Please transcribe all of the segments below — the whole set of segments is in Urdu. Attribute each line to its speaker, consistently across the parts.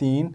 Speaker 1: 3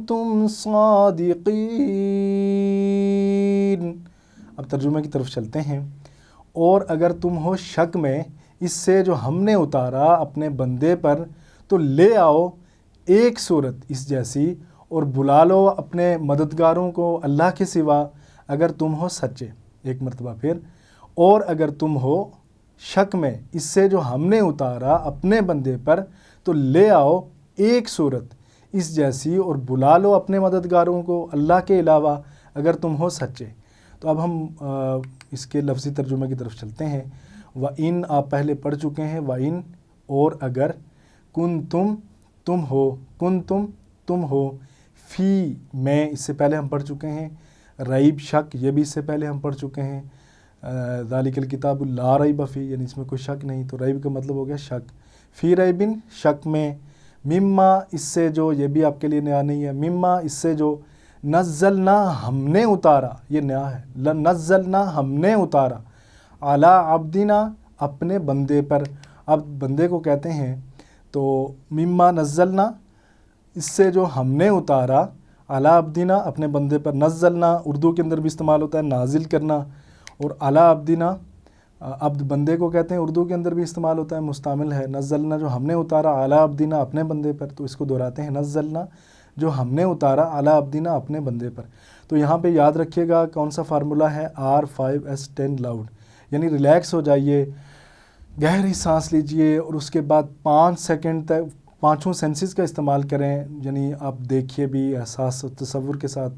Speaker 1: كنتم صادقین۔ اب ترجمے کی طرف چلتے ہیں۔ اور اگر تم ہو شک میں اس سے جو ہم نے اتارا اپنے بندے پر، تو لے آؤ ایک صورت اس جیسی اور بلا لو اپنے مددگاروں کو اللہ کے سوا اگر تم ہو سچے۔ ایک مرتبہ پھر، اور اگر تم ہو شک میں اس سے جو ہم نے اتارا اپنے بندے پر، تو لے آؤ ایک صورت اس جیسی اور بلا لو اپنے مددگاروں کو اللہ کے علاوہ اگر تم ہو سچے۔ تو اب ہم اس کے لفظی ترجمے کی طرف چلتے ہیں۔ وَإِن آپ پہلے پڑھ چکے ہیں، وَإِن اور اگر، كُنتم تم ہو، كُنتم تم ہو، فی میں اس سے پہلے ہم پڑھ چکے ہیں، ریب شک یہ بھی اس سے پہلے ہم پڑھ چکے ہیں، ذالک الکتاب لا ریب فی یعنی اس میں کوئی شک نہیں، تو ریب کا مطلب ہو گیا شک، فی ریبن شک میں، مما اس سے جو یہ بھی آپ کے لیے نیا نہیں ہے، مما اس سے جو نزلنا ہم نے اتارا، یہ نیا ہے، نزلنا ہم نے اتارا، علی عبدنا اپنے بندے پر، اب بندے کو کہتے ہیں، تو مما نزلنا اس سے جو ہم نے اتارا، علی عبدنا اپنے بندے پر، نزلنا اردو کے اندر بھی استعمال ہوتا ہے نازل کرنا، اور علی عبدنا عبد بندے کو کہتے ہیں، اردو کے اندر بھی استعمال ہوتا ہے، مستعمل ہے، نزلنا جو ہم نے اتارا، علی عبدنا اپنے بندے پر، تو اس کو دہراتے ہیں، نزلنا جو ہم نے اتارا، علی عبدنا اپنے بندے پر۔ تو یہاں پہ یاد رکھیے گا کون سا فارمولہ ہے، R5S10 لاؤڈ، یعنی ریلیکس ہو جائیے، گہری سانس لیجئے اور اس کے بعد 5 سیکنڈ تک پانچوں سینسز کا استعمال کریں، یعنی آپ دیکھیے بھی، احساس و تصور کے ساتھ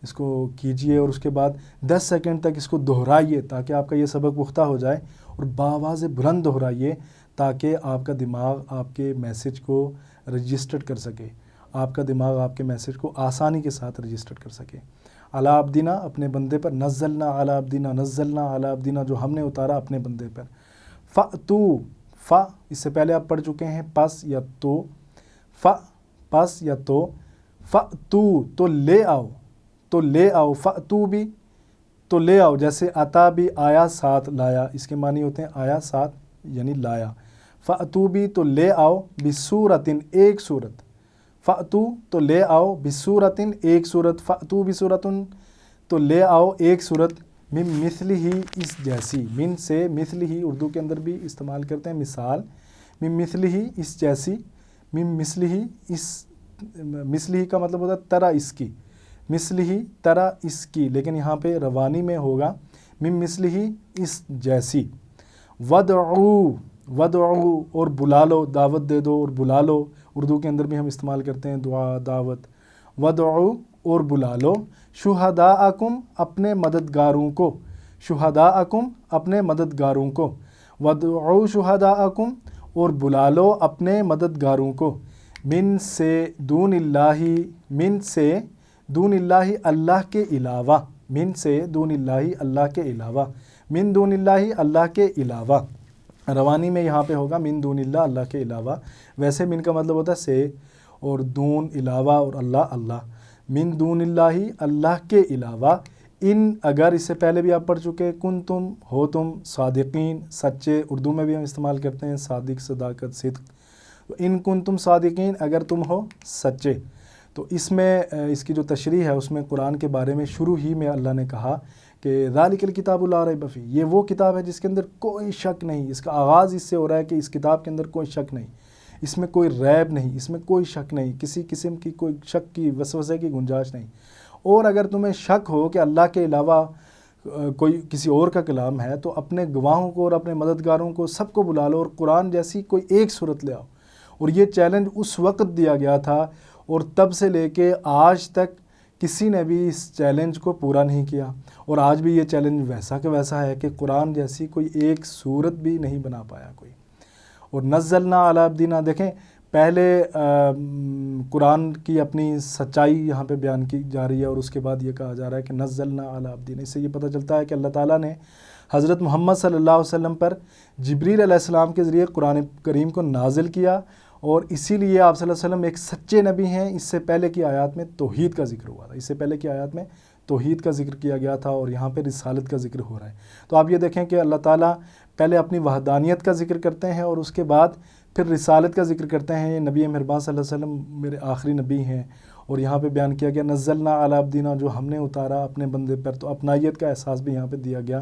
Speaker 1: اس کو کیجئے، اور اس کے بعد 10 سیکنڈ تک اس کو دہرائیے تاکہ آپ کا یہ سبق پختہ ہو جائے، اور بآواز بلند دہرائیے تاکہ آپ کا دماغ آپ کے میسج کو رجسٹر کر سکے، آپ کا دماغ آپ کے میسج کو آسانی کے ساتھ رجسٹر کر سکے۔ علی عبدنا اپنے بندے پر، نزلنا علی عبدنا، نزلنا علی عبدنا جو ہم نے اتارا اپنے بندے پر، فَأْتُو فا اس سے پہلے آپ پڑھ چکے ہیں، پس یا تو، فا پس یا تو، فَأْتُو تو لے آؤ، تو لے آؤ، فَأْتُو بھی تو لے آؤ، جیسے عطا بھی آیا ساتھ لایا، اس کے معنی ہوتے ہیں آیا ساتھ یعنی لایا، فَأْتُو بھی تو لے آؤ، بِسُورَةٍ ایک صورت، فَأْتُو تو لے آؤ، بِسُورَةٍ ایک صورت، فَأْتُو بِسُورَةٍ تو لے آؤ ایک صورت، من مثلہ اس جیسی، من سے مثلہ اردو کے اندر بھی استعمال کرتے ہیں مثال، من مثلہ اس جیسی، من مثلہ اس، مثلہ کا مطلب ہوتا ہے طرح اس کی، مثلہ طرح اس کی، لیکن یہاں پہ روانی میں ہوگا من مثلہ اس جیسی، ودعو اور بلا لو، دعوت دے دو اور بلا لو، اردو کے اندر بھی ہم استعمال کرتے ہیں دعا، دعوت، ودعو اور بلا لو، شہداءکم اپنے مددگاروں کو، شہداءکم اپنے مددگاروں کو، ودعو شہداءکم اور بلا لو اپنے مددگاروں کو، من سے دون اللہ، من سے دون اللہ اللہ کے علاوہ، من سے دون اللہ اللہ کے علاوہ، من دون اللہ اللہ کے علاوہ، روانی میں یہاں پہ ہوگا من دون اللہ اللہ کے علاوہ، ویسے من کا مطلب ہوتا ہے سے، اور دون علاوہ، اور اللہ اللہ، من دون اللہ اللہ کے علاوہ، ان اگر اس سے پہلے بھی آپ پڑھ چکے، کن تم ہو تم صادقین سچے، اردو میں بھی ہم استعمال کرتے ہیں صادق، صداقت، صدق، تو ان کن تم صادقین اگر تم ہو سچے، تو اس میں اس کی جو تشریح ہے اس میں قرآن کے بارے میں شروع ہی میں اللہ نے کہا کہ ذالک الکتاب لا ریب فیہ، یہ وہ کتاب ہے جس کے اندر کوئی شک نہیں، اس کا آغاز اس سے ہو رہا ہے کہ اس کتاب کے اندر کوئی شک نہیں، اس میں کوئی ریب نہیں، اس میں کوئی شک نہیں، کسی قسم کی کوئی شک کی وسوسے کی گنجائش نہیں، اور اگر تمہیں شک ہو کہ اللہ کے علاوہ کوئی کسی اور کا کلام ہے، تو اپنے گواہوں کو اور اپنے مددگاروں کو سب کو بلا لو اور قرآن جیسی کوئی ایک صورت لے آؤ، اور یہ چیلنج اس وقت دیا گیا تھا، اور تب سے لے کے آج تک کسی نے بھی اس چیلنج کو پورا نہیں کیا، اور آج بھی یہ چیلنج ویسا کہ ویسا ہے کہ قرآن جیسی کوئی ایک صورت بھی نہیں بنا پایا کوئی۔ اور نزلنا علی عبدنا، دیکھیں پہلے قرآن کی اپنی سچائی یہاں پہ بیان کی جا رہی ہے، اور اس کے بعد یہ کہا جا رہا ہے کہ نزلنا علی عبدنا، اس سے یہ پتہ چلتا ہے کہ اللہ تعالیٰ نے حضرت محمد صلی اللہ علیہ وسلم پر جبریل علیہ السلام کے ذریعے قرآن کریم کو نازل کیا، اور اسی لیے آپ صلی اللہ علیہ وسلم ایک سچے نبی ہیں۔ اس سے پہلے کی آیات میں توحید کا ذکر ہوا تھا، اس سے پہلے کی آیات میں توحید کا ذکر کیا گیا تھا، اور یہاں پہ رسالت کا ذکر ہو رہا ہے۔ تو آپ یہ دیکھیں کہ اللہ تعالیٰ پہلے اپنی وحدانیت کا ذکر کرتے ہیں، اور اس کے بعد پھر رسالت کا ذکر کرتے ہیں، نبی مہربان صلی اللہ علیہ وسلم میرے آخری نبی ہیں، اور یہاں پہ بیان کیا گیا نزلنا علی عبدنا، جو ہم نے اتارا اپنے بندے پر، تو اپنائیت کا احساس بھی یہاں پہ دیا گیا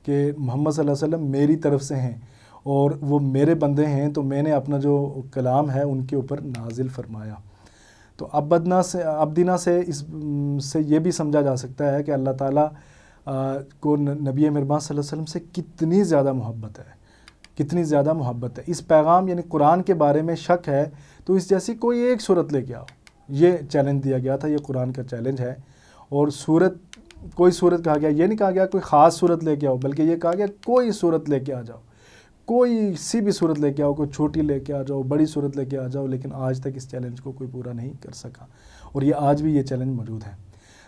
Speaker 1: کہ محمد صلی اللہ علیہ وسلم میری طرف سے ہیں اور وہ میرے بندے ہیں، تو میں نے اپنا جو کلام ہے ان کے اوپر نازل فرمایا۔ تو عبدنا سے اس سے یہ بھی سمجھا جا سکتا ہے کہ اللہ تعالیٰ کو نبی مہربان صلی اللہ علیہ وسلم سے کتنی زیادہ محبت ہے، کتنی زیادہ محبت ہے۔ اس پیغام یعنی قرآن کے بارے میں شک ہے تو اس جیسی کوئی ایک صورت لے کے آؤ، یہ چیلنج دیا گیا تھا، یہ قرآن کا چیلنج ہے۔ اور کوئی صورت کہا گیا، یہ نہیں کہا گیا کوئی خاص صورت لے کے آؤ، بلکہ یہ کہا گیا کوئی صورت لے کے آ جاؤ، کوئی سی بھی صورت لے کے آؤ، کوئی چھوٹی لے کے آ جاؤ، بڑی صورت لے کے آ جاؤ، لیکن آج تک اس چیلنج کو کوئی پورا نہیں کر سکا، اور یہ آج بھی یہ چیلنج موجود ہے۔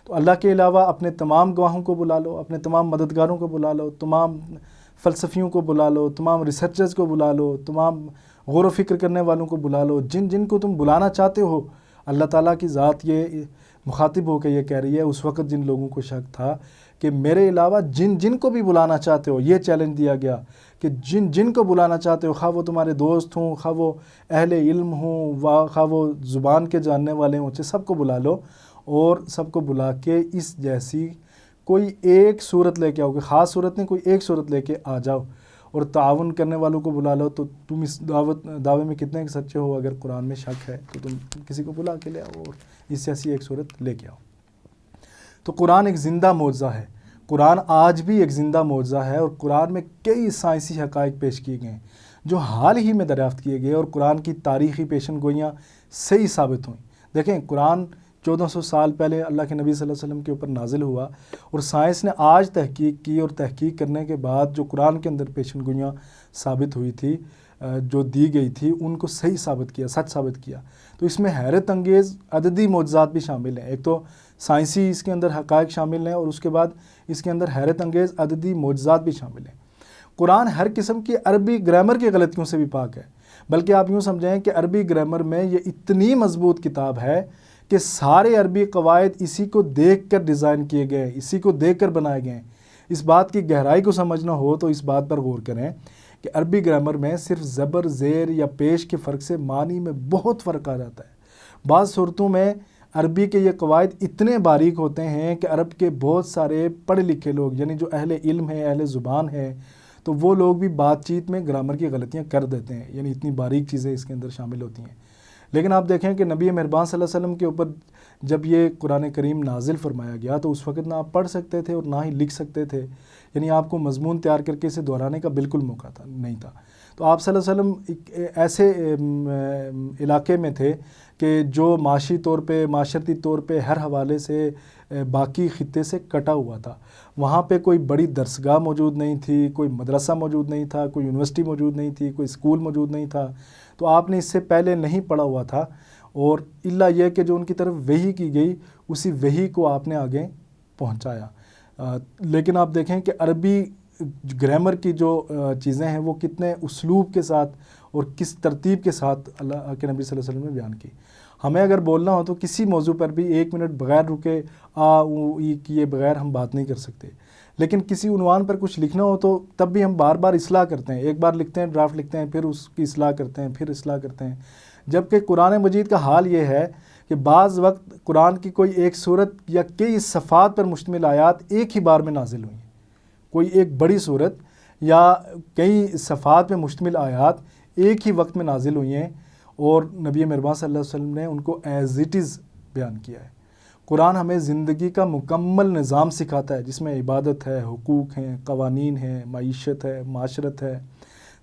Speaker 1: تو اللہ کے علاوہ اپنے تمام گواہوں کو بلا لو، اپنے تمام مددگاروں کو بلا لو، تمام فلسفیوں کو بلا لو، تمام ریسرچرز کو بلا لو، تمام غور و فکر کرنے والوں کو بلا لو، جن کو تم بلانا چاہتے ہو۔ اللہ تعالیٰ کی ذات یہ مخاطب ہو کے یہ کہہ رہی ہے، اس وقت جن لوگوں کو شک تھا کہ میرے علاوہ جن کو بھی بلانا چاہتے ہو، یہ چیلنج دیا گیا کہ جن کو بلانا چاہتے ہو، خواہ وہ تمہارے دوست ہوں، خواہ وہ اہل علم ہوں، خواہ وہ زبان کے جاننے والے ہوں، سب کو بلا لو، اور سب کو بلا کے اس جیسی کوئی ایک صورت لے کے آؤ، کہ خاص صورت نہیں، کوئی ایک صورت لے کے آ جاؤ، اور تعاون کرنے والوں کو بلا لو۔ تو تم اس دعوے میں کتنے سچے ہو؟ اگر قرآن میں شک ہے تو تم کسی کو بلا کے لے آؤ اور اس جیسی ایک صورت لے کے آؤ۔ تو قرآن ایک زندہ معجزہ ہے، قرآن آج بھی ایک زندہ معجزہ ہے، اور قرآن میں کئی سائنسی حقائق پیش کیے گئے ہیں جو حال ہی میں دریافت کیے گئے، اور قرآن کی تاریخی پیشن گوئیاں صحیح ثابت ہوئیں۔ دیکھیں، قرآن 1400 سال پہلے اللہ کے نبی صلی اللہ علیہ وسلم کے اوپر نازل ہوا، اور سائنس نے آج تحقیق کی، اور تحقیق کرنے کے بعد جو قرآن کے اندر پیشن گوئیاں ثابت ہوئی تھی، جو دی گئی تھی، ان کو صحیح ثابت کیا، سچ ثابت کیا۔ تو اس میں حیرت انگیز عددی معجزات بھی شامل ہیں۔ ایک تو سائنسی اس کے اندر حقائق شامل ہیں، اور اس کے بعد اس کے اندر حیرت انگیز عددی معجزات بھی شامل ہیں۔ قرآن ہر قسم کی عربی گرامر کی غلطیوں سے بھی پاک ہے، بلکہ آپ یوں سمجھیں کہ عربی گرامر میں یہ اتنی مضبوط کتاب ہے کہ سارے عربی قواعد اسی کو دیکھ کر ڈیزائن کیے گئے، اسی کو دیکھ کر بنائے گئے ہیں۔ اس بات کی گہرائی کو سمجھنا ہو تو اس بات پر غور کریں کہ عربی گرامر میں صرف زبر، زیر یا پیش کے فرق سے معنی میں بہت فرق آ جاتا ہے۔ بعض صورتوں میں عربی کے یہ قواعد اتنے باریک ہوتے ہیں کہ عرب کے بہت سارے پڑھے لکھے لوگ، یعنی جو اہل علم ہیں، اہل زبان ہیں، تو وہ لوگ بھی بات چیت میں گرامر کی غلطیاں کر دیتے ہیں، یعنی اتنی باریک چیزیں اس کے اندر شامل ہوتی ہیں۔ لیکن آپ دیکھیں کہ نبی مہربان صلی اللہ علیہ وسلم کے اوپر جب یہ قرآن کریم نازل فرمایا گیا تو اس وقت نہ آپ پڑھ سکتے تھے اور نہ ہی لکھ سکتے تھے، یعنی آپ کو مضمون تیار کر کے اسے دہرانے کا بالکل موقع نہیں تھا۔ تو آپ صلی اللہ علیہ وسلم ایک ایسے علاقے میں تھے کہ جو معاشی طور پہ، معاشرتی طور پہ ہر حوالے سے باقی خطے سے کٹا ہوا تھا۔ وہاں پہ کوئی بڑی درسگاہ موجود نہیں تھی، کوئی مدرسہ موجود نہیں تھا، کوئی یونیورسٹی موجود نہیں تھی، کوئی اسکول موجود نہیں تھا، تو آپ نے اس سے پہلے نہیں پڑھا ہوا تھا، اور الا یہ کہ جو ان کی طرف وحی کی گئی اسی وحی کو آپ نے آگے پہنچایا۔ لیکن آپ دیکھیں کہ عربی گرامر کی جو چیزیں ہیں وہ کتنے اسلوب کے ساتھ اور کس ترتیب کے ساتھ اللہ کے نبی صلی اللہ علیہ وسلم نے بیان کی۔ ہمیں اگر بولنا ہو تو کسی موضوع پر بھی 1 منٹ بغیر رکے کیے بغیر ہم بات نہیں کر سکتے، لیکن کسی عنوان پر کچھ لکھنا ہو تو تب بھی ہم بار بار اصلاح کرتے ہیں، ایک بار لکھتے ہیں، ڈرافٹ لکھتے ہیں، پھر اس کی اصلاح کرتے ہیں، پھر اصلاح کرتے ہیں۔ جبکہ قرآن مجید کا حال یہ ہے کہ بعض وقت قرآن کی کوئی ایک صورت یا کئی صفحات پر مشتمل آیات ایک ہی بار میں نازل ہوئی ہیں، کوئی ایک بڑی صورت یا کئی صفحات میں مشتمل آیات ایک ہی وقت میں نازل ہوئی ہیں، اور نبی مہربان صلی اللہ علیہ وسلم نے ان کو ایز اٹ از بیان کیا ہے۔ قرآن ہمیں زندگی کا مکمل نظام سکھاتا ہے، جس میں عبادت ہے، حقوق ہیں، قوانین ہیں، معیشت ہے، معاشرت ہے،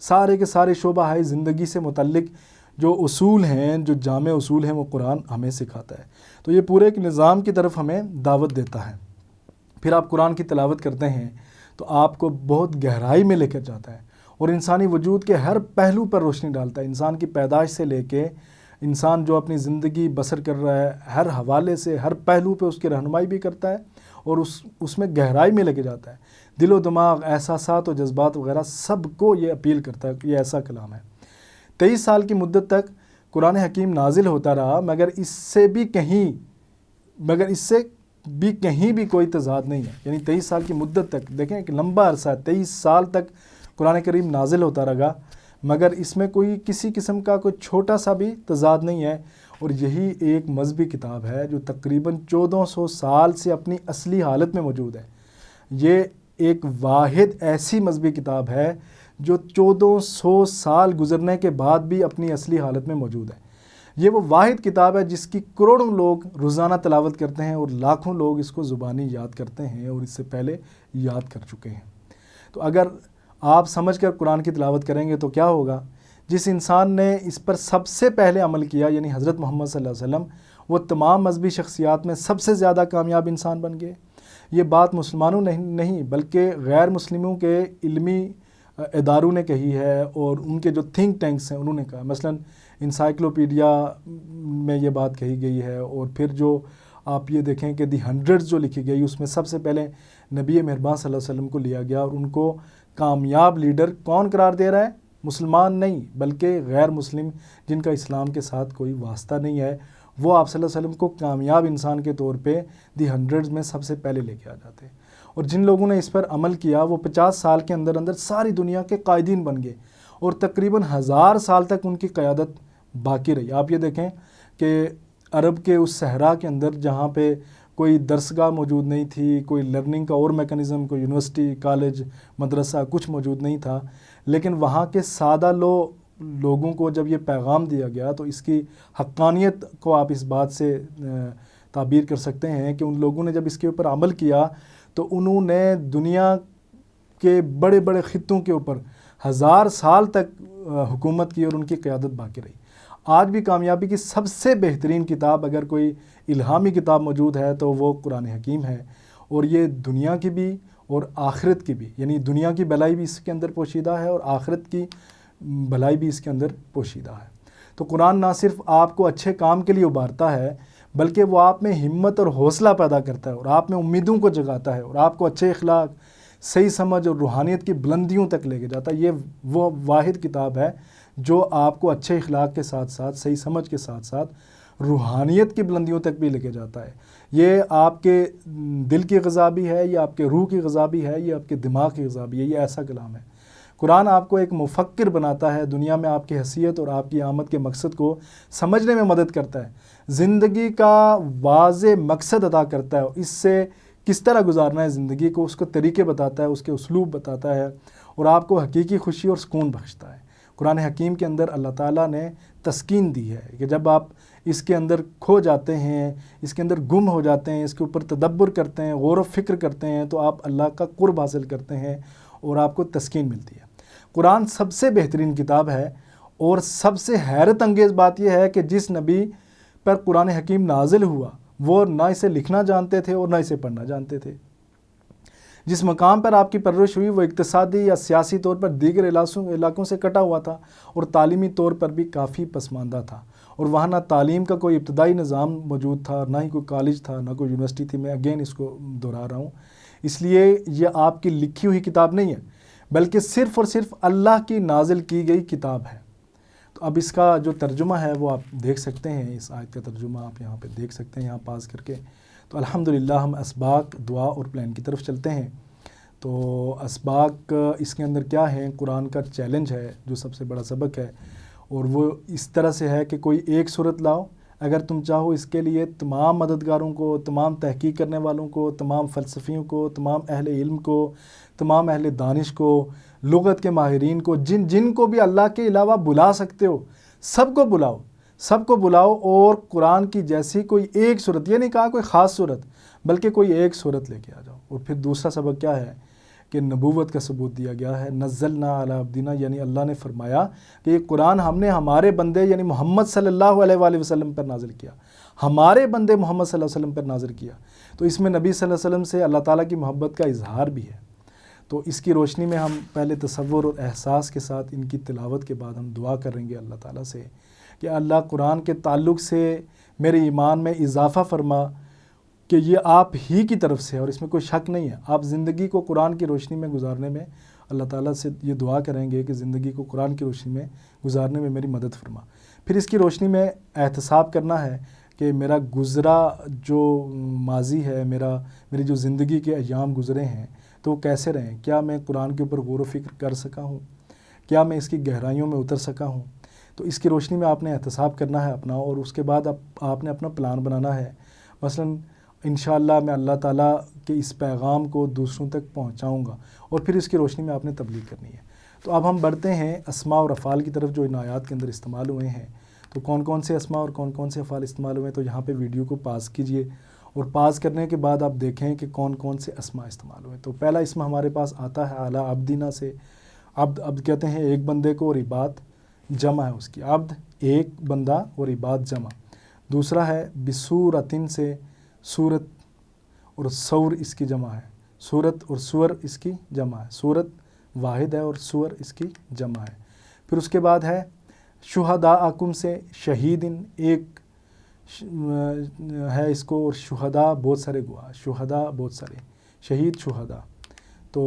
Speaker 1: سارے کے سارے شعبہ ہے زندگی سے متعلق جو اصول ہیں، جو جامع اصول ہیں، وہ قرآن ہمیں سکھاتا ہے۔ تو یہ پورے ایک نظام کی طرف ہمیں دعوت دیتا ہے۔ پھر آپ قرآن کی تلاوت کرتے ہیں تو آپ کو بہت گہرائی میں لے کر جاتا ہے، اور انسانی وجود کے ہر پہلو پر روشنی ڈالتا ہے۔ انسان کی پیدائش سے لے کے انسان جو اپنی زندگی بسر کر رہا ہے، ہر حوالے سے، ہر پہلو پہ اس کی رہنمائی بھی کرتا ہے، اور اس میں گہرائی میں لے کے جاتا ہے۔ دل و دماغ، احساسات و جذبات وغیرہ سب کو یہ اپیل کرتا ہے۔ یہ ایسا کلام ہے۔ 23 سال کی مدت تک قرآن حکیم نازل ہوتا رہا، مگر اس سے بھی کہیں بھی کوئی تضاد نہیں ہے۔ یعنی 23 سال کی مدت تک، دیکھیں ایک لمبا عرصہ ہے، 23 سال تک قرآن کریم نازل ہوتا رہا، مگر اس میں کوئی کسی قسم کا کوئی چھوٹا سا بھی تضاد نہیں ہے، اور یہی ایک مذہبی کتاب ہے جو تقریباً 1400 سال سے اپنی اصلی حالت میں موجود ہے۔ یہ ایک واحد ایسی مذہبی کتاب ہے جو 1400 سال گزرنے کے بعد بھی اپنی اصلی حالت میں موجود ہے۔ یہ وہ واحد کتاب ہے جس کی کروڑوں لوگ روزانہ تلاوت کرتے ہیں اور لاکھوں لوگ اس کو زبانی یاد کرتے ہیں اور اس سے پہلے یاد کر چکے ہیں۔ تو اگر آپ سمجھ کر قرآن کی تلاوت کریں گے تو کیا ہوگا؟ جس انسان نے اس پر سب سے پہلے عمل کیا یعنی حضرت محمد صلی اللہ علیہ وسلم، وہ تمام مذہبی شخصیات میں سب سے زیادہ کامیاب انسان بن گئے۔ یہ بات مسلمانوں نے نہیں بلکہ غیر مسلموں کے علمی اداروں نے کہی ہے، اور ان کے جو تھنک ٹینکس ہیں انہوں نے کہا۔ مثلاً انسائکلوپیڈیا میں یہ بات کہی گئی ہے، اور پھر جو آپ یہ دیکھیں کہ دی ہنڈریڈز جو لکھی گئی اس میں سب سے پہلے نبی مہربان صلی اللہ علیہ وسلم کو لیا گیا، اور ان کو کامیاب لیڈر کون قرار دے رہا ہے؟ مسلمان نہیں بلکہ غیر مسلم، جن کا اسلام کے ساتھ کوئی واسطہ نہیں ہے، وہ آپ صلی اللہ علیہ وسلم کو کامیاب انسان کے طور پہ دی ہنڈریڈز میں سب سے پہلے لے کے آ جاتے ہیں۔ اور جن لوگوں نے اس پر عمل کیا وہ 50 سال کے اندر اندر ساری دنیا کے قائدین بن گئے، اور تقریباً 1000 سال تک ان کی قیادت باقی رہی۔ آپ یہ دیکھیں کہ عرب کے اس صحرا کے اندر جہاں پہ کوئی درسگاہ موجود نہیں تھی، کوئی لرننگ کا اور میکنزم، کوئی یونیورسٹی، کالج، مدرسہ کچھ موجود نہیں تھا، لیکن وہاں کے سادہ لوگوں کو جب یہ پیغام دیا گیا تو اس کی حقانیت کو آپ اس بات سے تعبیر کر سکتے ہیں کہ ان لوگوں نے جب اس کے اوپر عمل کیا تو انہوں نے دنیا کے بڑے بڑے خطوں کے اوپر 1000 سال تک حکومت کی اور ان کی قیادت باقی رہی۔ آج بھی کامیابی کی سب سے بہترین کتاب اگر کوئی الہامی کتاب موجود ہے تو وہ قرآن حکیم ہے، اور یہ دنیا کی بھی اور آخرت کی بھی، یعنی دنیا کی بھلائی بھی اس کے اندر پوشیدہ ہے اور آخرت کی بھلائی بھی اس کے اندر پوشیدہ ہے۔ تو قرآن نہ صرف آپ کو اچھے کام کے لیے ابھارتا ہے بلکہ وہ آپ میں ہمت اور حوصلہ پیدا کرتا ہے، اور آپ میں امیدوں کو جگاتا ہے، اور آپ کو اچھے اخلاق، صحیح سمجھ اور روحانیت کی بلندیوں تک لے کے جاتا ہے۔ یہ وہ واحد کتاب ہے جو آپ کو اچھے اخلاق کے ساتھ ساتھ، صحیح سمجھ کے ساتھ ساتھ روحانیت کی بلندیوں تک بھی لے کے جاتا ہے۔ یہ آپ کے دل کی غذا بھی ہے، یہ آپ کے روح کی غذا بھی ہے، یہ آپ کے دماغ کی غذا بھی ہے۔ یہ ایسا کلام ہے۔ قرآن آپ کو ایک مفکر بناتا ہے، دنیا میں آپ کی حیثیت اور آپ کی آمد کے مقصد کو سمجھنے میں مدد کرتا ہے، زندگی کا واضح مقصد عطا کرتا ہے، اس سے کس طرح گزارنا ہے زندگی کو، اس کو طریقے بتاتا ہے، اس کے اسلوب بتاتا ہے، اور آپ کو حقیقی خوشی اور سکون بخشتا ہے۔ قرآن حکیم کے اندر اللہ تعالیٰ نے تسکین دی ہے کہ جب آپ اس کے اندر کھو جاتے ہیں، اس کے اندر گم ہو جاتے ہیں، اس کے اوپر تدبر کرتے ہیں، غور و فکر کرتے ہیں، تو آپ اللہ کا قرب حاصل کرتے ہیں اور آپ کو تسکین ملتی ہے۔ قرآن سب سے بہترین کتاب ہے، اور سب سے حیرت انگیز بات یہ ہے کہ جس نبی پر قرآن حکیم نازل ہوا وہ نہ اسے لکھنا جانتے تھے اور نہ اسے پڑھنا جانتے تھے۔ جس مقام پر آپ کی پرورش ہوئی وہ اقتصادی یا سیاسی طور پر دیگر علاقوں سے کٹا ہوا تھا، اور تعلیمی طور پر بھی کافی پسماندہ تھا، اور وہاں نہ تعلیم کا کوئی ابتدائی نظام موجود تھا، نہ ہی کوئی کالج تھا، نہ کوئی یونیورسٹی تھی۔ میں اگین اس کو دہرا رہا ہوں، اس لیے یہ آپ کی لکھی ہوئی کتاب نہیں ہے بلکہ صرف اور صرف اللہ کی نازل کی گئی کتاب ہے۔ تو اب اس کا جو ترجمہ ہے وہ آپ دیکھ سکتے ہیں، اس آیت کا ترجمہ آپ یہاں پہ دیکھ سکتے ہیں، یہاں پاس کر کے۔ تو الحمدللہ ہم اسباق، دعا اور پلان کی طرف چلتے ہیں۔ تو اسباق اس کے اندر کیا ہیں؟ قرآن کا چیلنج ہے جو سب سے بڑا سبق ہے، اور وہ اس طرح سے ہے کہ کوئی ایک صورت لاؤ، اگر تم چاہو اس کے لیے تمام مددگاروں کو، تمام تحقیق کرنے والوں کو، تمام فلسفیوں کو، تمام اہل علم کو، تمام اہل دانش کو، لغت کے ماہرین کو، جن کو بھی اللہ کے علاوہ بلا سکتے ہو، سب کو بلاؤ، سب کو بلاؤ، اور قرآن کی جیسی کوئی ایک صورت، یہ نہیں کہا کوئی خاص صورت، بلکہ کوئی ایک صورت لے کے آ جاؤ۔ اور پھر دوسرا سبق کیا ہے کہ نبوت کا ثبوت دیا گیا ہے، نزلنا علی عبدنا، یعنی اللہ نے فرمایا کہ یہ قرآن ہم نے ہمارے بندے یعنی محمد صلی اللہ علیہ وآلہ وسلم پر نازل کیا، ہمارے بندے محمد صلی اللہ علیہ وسلم پر نازل کیا۔ تو اس میں نبی صلی اللہ علیہ وسلم سے اللہ تعالیٰ کی محبت کا اظہار بھی ہے۔ تو اس کی روشنی میں ہم پہلے تصور اور احساس کے ساتھ ان کی تلاوت کے بعد ہم دعا کریں گے اللہ تعالیٰ سے کہ اللہ قرآن کے تعلق سے میرے ایمان میں اضافہ فرما کہ یہ آپ ہی کی طرف سے ہے، اور اس میں کوئی شک نہیں ہے۔ آپ زندگی کو قرآن کی روشنی میں گزارنے میں اللہ تعالیٰ سے یہ دعا کریں گے کہ زندگی کو قرآن کی روشنی میں گزارنے میں میری مدد فرما۔ پھر اس کی روشنی میں احتساب کرنا ہے کہ میرا گزرا جو ماضی ہے، میری جو زندگی کے ایام گزرے ہیں تو وہ کیسے رہیں؟ کیا میں قرآن کے اوپر غور و فکر کر سکا ہوں؟ کیا میں اس کی گہرائیوں میں اتر سکا ہوں؟ تو اس کی روشنی میں آپ نے احتساب کرنا ہے اپنا، اور اس کے بعد آپ نے اپنا پلان بنانا ہے۔ مثلاً انشاءاللہ میں اللہ تعالیٰ کے اس پیغام کو دوسروں تک پہنچاؤں گا، اور پھر اس کی روشنی میں آپ نے تبلیغ کرنی ہے۔ تو اب ہم بڑھتے ہیں اسماء اور افعال کی طرف جو ان آیات کے اندر استعمال ہوئے ہیں۔ تو کون کون سے اسماء اور کون کون سے افعال استعمال ہوئے ہیں، تو یہاں پہ ویڈیو کو پاز کیجئے، اور پاز کرنے کے بعد آپ دیکھیں کہ کون کون سے اسماء استعمال ہوئے ہیں۔ تو پہلا اسم ہمارے پاس آتا ہے اعلیٰ عبدینہ سے۔ عبد کہتے ہیں ایک بندے کو، اور عباد جمع ہے اس کی۔ عبد ایک بندہ اور عباد جمع۔ دوسرا ہے بصورتن سے، صورت اور سور اس کی جمع ہے، صورت اور سور اس کی جمع ہے، صورت واحد ہے اور سور اس کی جمع ہے۔ پھر اس کے بعد ہے شہداءکم سے، شہیدن ایک ہے اس کو، اور شہداء بہت سارے گواہ، شہداء بہت سارے، شہید شہداء۔ تو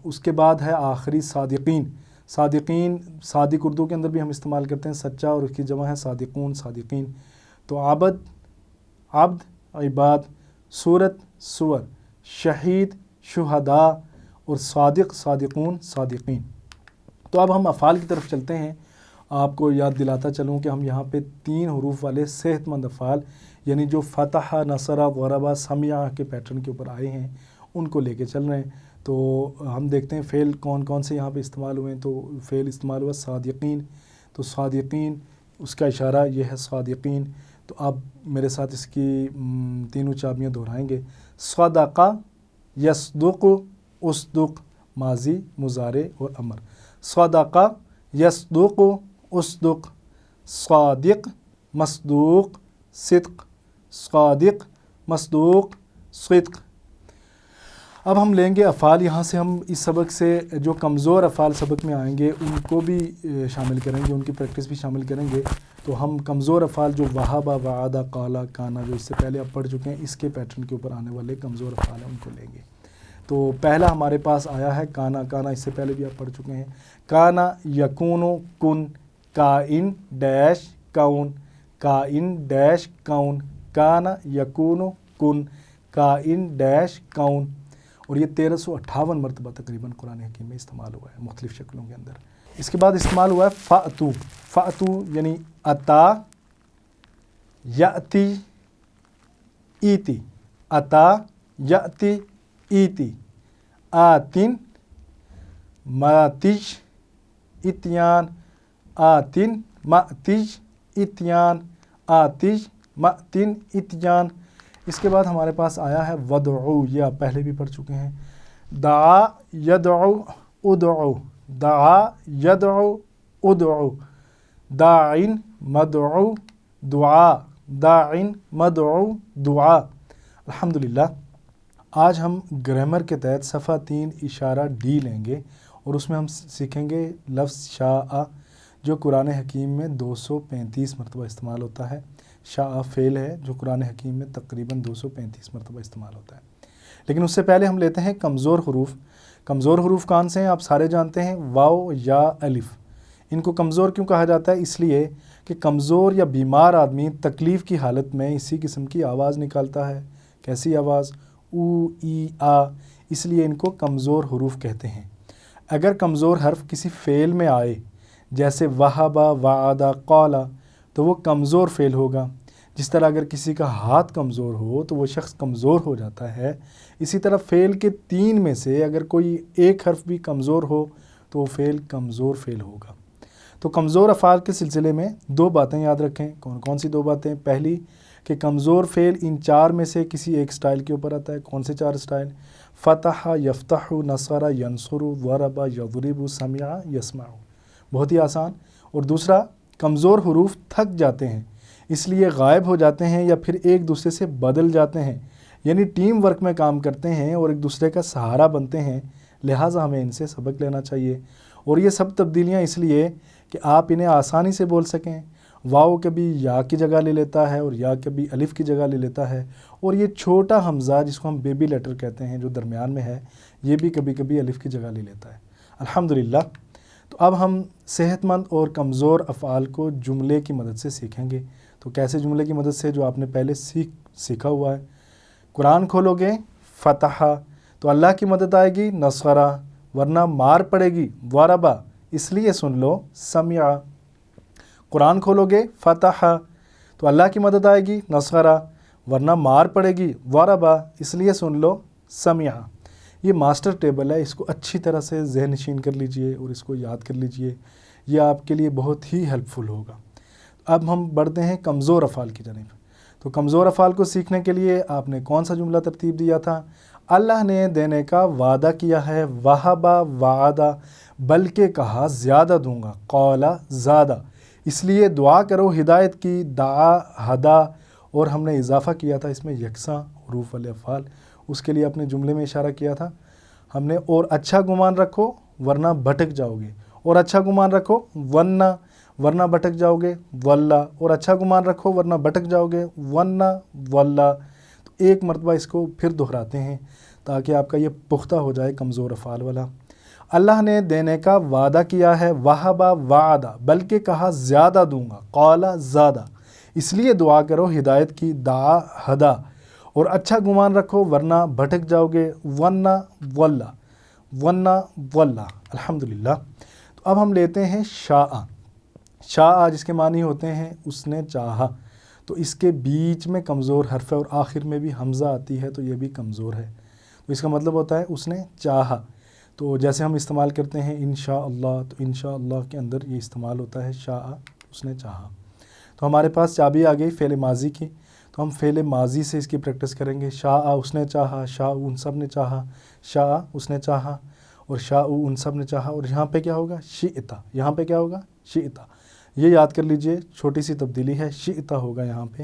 Speaker 1: اس کے بعد ہے آخری صادقین۔ صادقین صادق اردو کے اندر بھی ہم استعمال کرتے ہیں سچا، اور اس کی جمع ہے صادقون، صادقین۔ تو عبد عباد، صورت سور، شہید شہداء، اور صادق صادقون صادقین۔ تو اب ہم افعال کی طرف چلتے ہیں۔ آپ کو یاد دلاتا چلوں کہ ہم یہاں پہ 3 حروف والے صحت مند افعال، یعنی جو فتح، نصر، ضرب، سمع کے پیٹرن کے اوپر آئے ہیں، ان کو لے کے چل رہے ہیں۔ تو ہم دیکھتے ہیں فعل کون کون سے یہاں پہ استعمال ہوئے ہیں۔ تو فعل استعمال ہوا صادقین، تو صادقین اس کا اشارہ یہ ہے صادقین۔ تو آپ میرے ساتھ اس کی تینوں چابیاں دہرائیں گے۔ صدقہ، یصدق، اصدق، ماضی، مضارع اور امر۔ صدقہ، یصدق، اصدق، صادق، مصدوق، صدق، صادق، مصدوق، صدق۔ اب ہم لیں گے افعال، یہاں سے ہم اس سبق سے جو کمزور افعال سبق میں آئیں گے ان کو بھی شامل کریں گے، ان کی پریکٹس بھی شامل کریں گے۔ تو ہم کمزور افعال جو وہبہ، وعدہ، قالا، کانا، جو اس سے پہلے آپ پڑھ چکے ہیں، اس کے پیٹرن کے اوپر آنے والے کمزور افعال ہیں، ان کو لیں گے۔ تو پہلا ہمارے پاس آیا ہے کانا۔ کانا اس سے پہلے بھی آپ پڑھ چکے ہیں۔ کانا یکون کن، کائن ڈیش کون، کائن ڈیش کون، کانا یکون کن، کائن ڈیش کون۔ اور یہ 1358 مرتبہ تقریباً قرآن حکیم میں استعمال ہوا ہے مختلف شکلوں کے اندر۔ اس کے بعد استعمال ہوا ہے فأتو۔ فأتو یعنی اتا، یأتی، ایتی، اتا، یأتی، ایتی، آتن، ماتج، اتیان، آتن، ماتج، اتیان، آتج، ماتن، اتیان۔ اس کے بعد ہمارے پاس آیا ہے ودعو، یہ آپ پہلے بھی پڑھ چکے ہیں۔ دعا یدعو، ادعو، دعا یدعو، ادعو، داعن، مدعو، دعا، داعن، مدعو، دعا۔ الحمدللہ آج ہم گرامر کے تحت صفحہ 3 اشارہ ڈی لیں گے، اور اس میں ہم سیکھیں گے لفظ شاء، جو قرآن حکیم میں 235 مرتبہ استعمال ہوتا ہے۔ شاء فعل ہے جو قرآن حکیم میں تقریباً 235 مرتبہ استعمال ہوتا ہے۔ لیکن اس سے پہلے ہم لیتے ہیں کمزور حروف۔ کمزور حروف کون سے ہیں آپ سارے جانتے ہیں، واو، یا، الف۔ ان کو کمزور کیوں کہا جاتا ہے؟ اس لیے کہ کمزور یا بیمار آدمی تکلیف کی حالت میں اسی قسم کی آواز نکالتا ہے۔ کیسی آواز؟ او، ای، آ۔ اس لیے ان کو کمزور حروف کہتے ہیں۔ اگر کمزور حرف کسی فعل میں آئے، جیسے وہبہ، وعدہ، قالا، تو وہ کمزور فعل ہوگا۔ جس طرح اگر کسی کا ہاتھ کمزور ہو تو وہ شخص کمزور ہو جاتا ہے، اسی طرح فعل کے 3 میں سے اگر کوئی ایک حرف بھی کمزور ہو تو وہ فعل کمزور فعل ہوگا۔ تو کمزور افعال کے سلسلے میں 2 باتیں یاد رکھیں۔ کون کون سی 2 باتیں؟ پہلی کہ کمزور فعل ان 4 میں سے کسی ایک سٹائل کے اوپر آتا ہے۔ کون سے 4 سٹائل؟ فتح، یفتح، نصر، ینصر، ضرب، یضرب، سمع، یسمع۔ بہت ہی آسان۔ اور دوسرا، کمزور حروف تھک جاتے ہیں، اس لیے غائب ہو جاتے ہیں یا پھر ایک دوسرے سے بدل جاتے ہیں، یعنی ٹیم ورک میں کام کرتے ہیں اور ایک دوسرے کا سہارا بنتے ہیں، لہٰذا ہمیں ان سے سبق لینا چاہیے۔ اور یہ سب تبدیلیاں اس لیے کہ آپ انہیں آسانی سے بول سکیں۔ واو کبھی یا کی جگہ لے لیتا ہے اور یا کبھی الف کی جگہ لے لیتا ہے، اور یہ چھوٹا حمزہ جس کو ہم بیبی لیٹر کہتے ہیں جو درمیان میں ہے، یہ بھی کبھی کبھی الف کی جگہ لے لیتا ہے۔ الحمدللہ۔ تو اب ہم صحت مند اور کمزور افعال کو جملے کی مدد سے سیکھیں گے۔ تو کیسے جملے کی مدد سے؟ جو آپ نے پہلے سیکھا ہوا ہے۔ قرآن کھولو گے، فتح، تو اللہ کی مدد آئے گی، نصرہ، ورنہ مار پڑے گی، ضربہ، اس لیے سن لو، سمع۔ قرآن کھولو گے فتح تو اللہ کی مدد آئے گی، نصرہ ورنہ مار پڑے گی، ضربا اس لیے سن لو، سمع یہ ماسٹر ٹیبل ہے، اس کو اچھی طرح سے ذہن نشین کر لیجئے اور اس کو یاد کر لیجئے، یہ آپ کے لیے بہت ہی ہیلپ فل ہوگا۔ اب ہم بڑھتے ہیں کمزور افعال کی جانب۔ تو کمزور افعال کو سیکھنے کے لیے آپ نے کون سا جملہ ترتیب دیا تھا؟ اللہ نے دینے کا وعدہ کیا ہے، وہبا وعدہ، بلکہ کہا زیادہ دوں گا، قال زادہ، اس لیے دعا کرو ہدایت کی، دعا ہدا، اور ہم نے اضافہ کیا تھا اس میں یکساں حروف والے افعال، اس کے لیے اپنے جملے میں اشارہ کیا تھا ہم نے، اور اچھا گمان رکھو ورنہ بھٹک جاؤ گے، اور اچھا گمان رکھو ورنہ بھٹک جاؤ گے، واللہ، اور اچھا گمان رکھو ورنہ بھٹک جاؤ گے، ورنہ واللہ۔ تو ایک مرتبہ اس کو پھر دہراتے ہیں تاکہ آپ کا یہ پختہ ہو جائے کمزور افعال والا۔ اللہ نے دینے کا وعدہ کیا ہے، وہبا وعدہ، بلکہ کہا زیادہ دوں گا، قال زادہ، اس لیے دعا کرو ہدایت کی، دعا ہدا، اور اچھا گمان رکھو ورنہ بھٹک جاؤ گے، ورنہ واللہ۔ الحمدللہ۔ تو اب ہم لیتے ہیں شاء جس کے معنی ہوتے ہیں اس نے چاہا، تو اس کے بیچ میں کمزور حرف ہے اور آخر میں بھی حمزہ آتی ہے تو یہ بھی کمزور ہے، تو اس کا مطلب ہوتا ہے اس نے چاہا۔ تو جیسے ہم استعمال کرتے ہیں انشاءاللہ، تو انشاءاللہ کے اندر یہ استعمال ہوتا ہے شاء، اس نے چاہا۔ تو ہمارے پاس چابی آ گئی فعل ماضی کی، تو ہم فعل ماضی سے اس کی پریکٹس کریں گے۔ شاء اس نے چاہا، شاء ان سب نے چاہا، شاء اس نے چاہا، اور شاء ان سب نے چاہا، اور یہاں پہ کیا ہوگا؟ شئتا، یہاں پہ کیا ہوگا؟ شئتا، یہ یاد کر لیجئے، چھوٹی سی تبدیلی ہے، شئتا ہوگا یہاں پہ،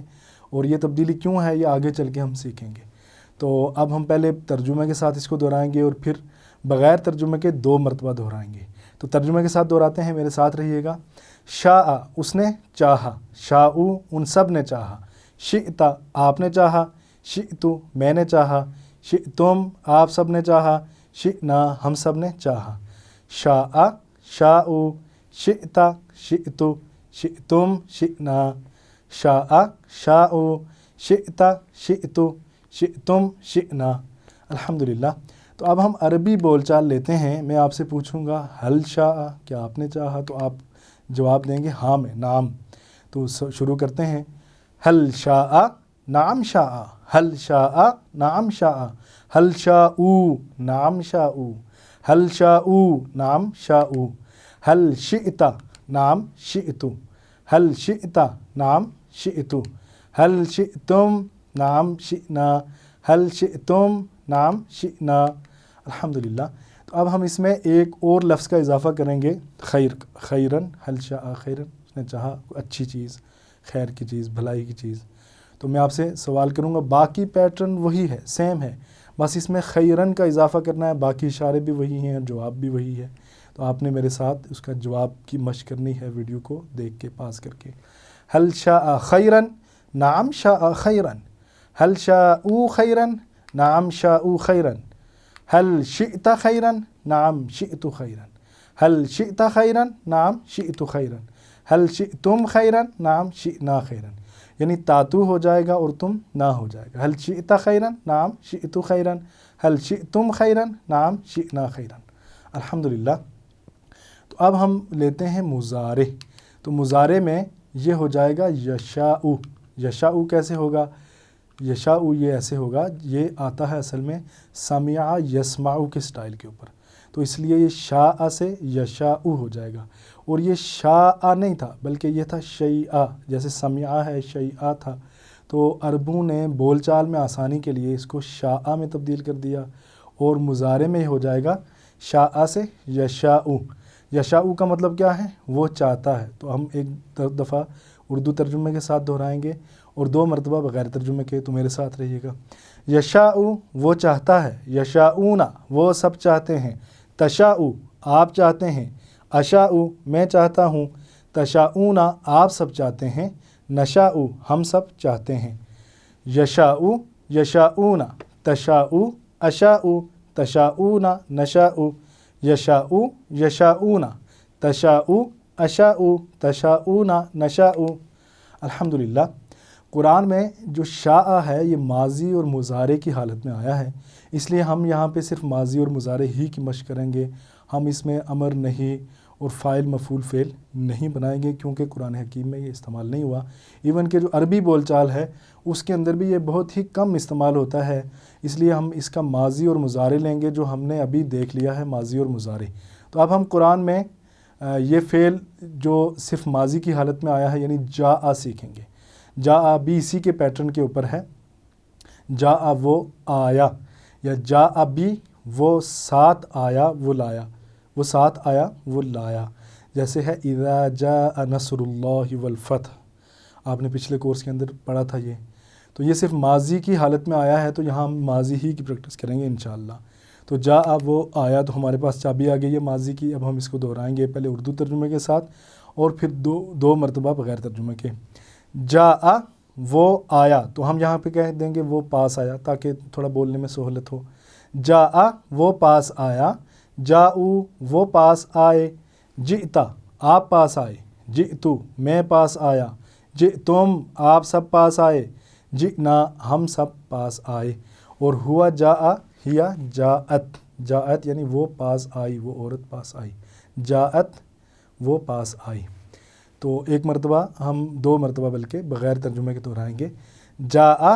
Speaker 1: اور یہ تبدیلی کیوں ہے یہ آگے چل کے ہم سیکھیں گے۔ تو اب ہم پہلے ترجمے کے ساتھ اس کو دہرائیں گے اور پھر بغیر ترجمے کے 2 مرتبہ دہرائیں گے۔ تو ترجمے کے ساتھ دہراتے ہیں، میرے ساتھ رہیے گا۔ شاء اس نے چاہا، شاء ان سب نے چاہا، شئتا آپ نے چاہا، شئتو میں نے چاہا، شئتم آپ سب نے چاہا، شئنا ہم سب نے چاہا۔ شاء شاء، شئتا شئتو، شئتم شئنا، شاء شاء، شئتا شئتو، شئتم شئنا۔ الحمدللہ۔ تو اب ہم عربی بول چال لیتے ہیں۔ میں آپ سے پوچھوں گا حل شاء، کیا آپ نے چاہا؟ تو آپ جواب دیں گے ہاں میں، نعم۔ تو شروع کرتے ہیں۔ حل شاء نعم شاء، حل شاء نعم شاء، حل شاء نعم شاء، حل شاء نعم شاء، حل شئت نعم شئت، حل شئت نعم شئت، حل شئتم نعم شئنا، حل شئتم نعم شئنا۔ الحمدللہ۔ تو اب ہم اس میں ایک اور لفظ کا اضافہ کریں گے، خیرن، حل شاء خیرن، اس نے چاہا اچھی چیز، خیر کی چیز، بھلائی کی چیز۔ تو میں آپ سے سوال کروں گا، باقی پیٹرن وہی ہے، سیم ہے، بس اس میں خیرن کا اضافہ کرنا ہے، باقی اشارے بھی وہی ہیں، جواب بھی وہی ہے۔ تو آپ نے میرے ساتھ اس کا جواب کی مشق کرنی ہے، ویڈیو کو دیکھ کے پاس کر کے۔ حل شاء خیرن نعم شاء خیرن، حل شاء خیرن نعم شاء خیرن، حل شئت خیرن نعم شئت خیرن، حل شئت خیرن نعم شئت خیرن، حل شئتم خیرن نعم شئنا خیرن، یعنی تاتو ہو جائے گا اور تم نہ ہو جائے گا۔ حل شئت خیرن نعم شئت خیرن، حل شئتم خیرن نعم شئنا خیرن۔ الحمدللہ۔ تو اب ہم لیتے ہیں مضارع۔ تو مضارع میں یہ ہو جائے گا یشاء۔ یشاء کیسے ہوگا؟ یشاء یہ ایسے ہوگا، یہ آتا ہے اصل میں سمع یسمع کے سٹائل کے اوپر، تو اس لیے یہ شاء سے یشاء ہو جائے گا، اور یہ شاء نہیں تھا بلکہ یہ تھا شیء، جیسے سمع ہے شیء تھا، تو عربوں نے بول چال میں آسانی کے لیے اس کو شاء میں تبدیل کر دیا، اور مضارع میں ہو جائے گا شاء سے یشاء۔ یشاء کا مطلب کیا ہے؟ وہ چاہتا ہے۔ تو ہم ایک دفعہ اردو ترجمے کے ساتھ دہرائیں گے اور 2 مرتبہ بغیر ترجمے کے، تو میرے ساتھ رہیے گا۔ یشاء وہ چاہتا ہے، یشاءون وہ سب چاہتے ہیں، تشاء آپ چاہتے ہیں، اشاء میں چاہتا ہوں، تشاءون آپ سب چاہتے ہیں، نشاء ہم سب چاہتے ہیں۔ یشاء یشاءون، تشاء اشاء تشاءون نشاء، یشاء یشاءون، تشاء اشاء تشاءون نشاء۔ الحمدللہ۔ قرآن میں جو شاء ہے یہ ماضی اور مضارع کی حالت میں آیا ہے، اس لیے ہم یہاں پہ صرف ماضی اور مضارع ہی کی مشق کریں گے، ہم اس میں امر نہیں اور فاعل مفعول فعل نہیں بنائیں گے، کیونکہ قرآن حکیم میں یہ استعمال نہیں ہوا۔ ایون کہ جو عربی بول چال ہے اس کے اندر بھی یہ بہت ہی کم استعمال ہوتا ہے، اس لیے ہم اس کا ماضی اور مضارع لیں گے، جو ہم نے ابھی دیکھ لیا ہے ماضی اور مضارع۔ تو اب ہم قرآن میں یہ فعل جو صرف ماضی کی حالت میں آیا ہے یعنی جاء سیکھیں گے۔ جاء بھی اسی کے پیٹرن کے اوپر ہے، جاء وہ آیا، یا جاء بھی وہ ساتھ آیا وہ لایا، وہ ساتھ آیا وہ لایا، جیسے ہے اذا جاء نصر اللہ والفتح، آپ نے پچھلے کورس کے اندر پڑھا تھا یہ۔ تو یہ صرف ماضی کی حالت میں آیا ہے، تو یہاں ہم ماضی ہی کی پریکٹس کریں گے انشاءاللہ۔ تو جاء وہ آیا، تو ہمارے پاس چابی آ گئی ہے ماضی کی۔ اب ہم اس کو دہرائیں گے، پہلے اردو ترجمے کے ساتھ اور پھر دو مرتبہ بغیر ترجمے کے۔ جاء وہ آیا، تو ہم یہاں پہ کہہ دیں گے وہ پاس آیا، تاکہ تھوڑا بولنے میں سہولت ہو۔ جاء وہ پاس آیا، جاؤ وہ پاس آئے، جئتا آپ پاس آئے، جئتو میں پاس آیا، جئتم آپ سب پاس آئے، جئنا ہم سب پاس آئے۔ اور ہوا جاء ہیا جاءت، جاءت یعنی وہ پاس آئی، وہ عورت پاس آئی، جاءت وہ پاس آئی۔ تو ایک مرتبہ ہم 2 مرتبہ بلکہ بغیر ترجمے کے دہرائیں گے۔ جاء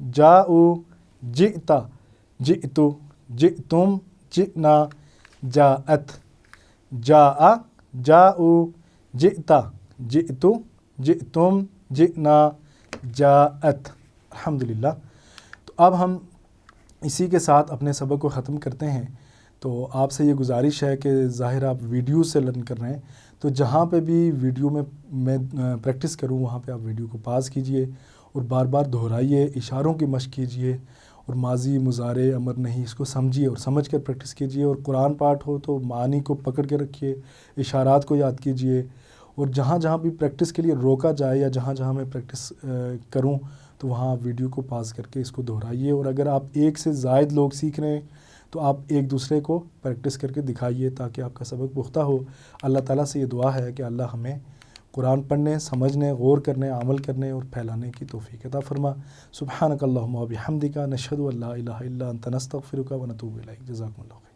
Speaker 1: جاؤ، جئتا جئتو، جئتم جئنا، جاءت جاء جاؤ، جئتا جئتو، جئتم جئنا، جاءت۔ الحمدللہ۔ تو اب ہم اسی کے ساتھ اپنے سبق کو ختم کرتے ہیں۔ تو آپ سے یہ گزارش ہے کہ ظاہر آپ ویڈیو سے لرن کر رہے ہیں، تو جہاں پہ بھی ویڈیو میں پریکٹس کروں وہاں پہ آپ ویڈیو کو پاز کیجئے اور بار بار دہرائیے، اشاروں کی مشق کیجئے، اور ماضی مضارع امر نہیں اس کو سمجھیے اور سمجھ کر پریکٹس کیجئے۔ اور قرآن پاٹ ہو تو معانی کو پکڑ کے رکھیے، اشارات کو یاد کیجئے، اور جہاں جہاں بھی پریکٹس کے لیے روکا جائے یا جہاں جہاں میں پریکٹس کروں تو وہاں ویڈیو کو پاز کر کے اس کو دہرائیے۔ اور اگر آپ ایک سے زائد لوگ سیکھ رہے ہیں تو آپ ایک دوسرے کو پریکٹس کر کے دکھائیے تاکہ آپ کا سبق پختہ ہو۔ اللہ تعالیٰ سے یہ دعا ہے کہ اللہ ہمیں قرآن پڑھنے، سمجھنے، غور کرنے، عمل کرنے اور پھیلانے کی توفیق عطا فرما۔ سبحانک اللہم و بحمدک، نشہد ان لا الہ الا انت، نستغفرک و نتوب الیک۔ جزاکم اللہ خیر۔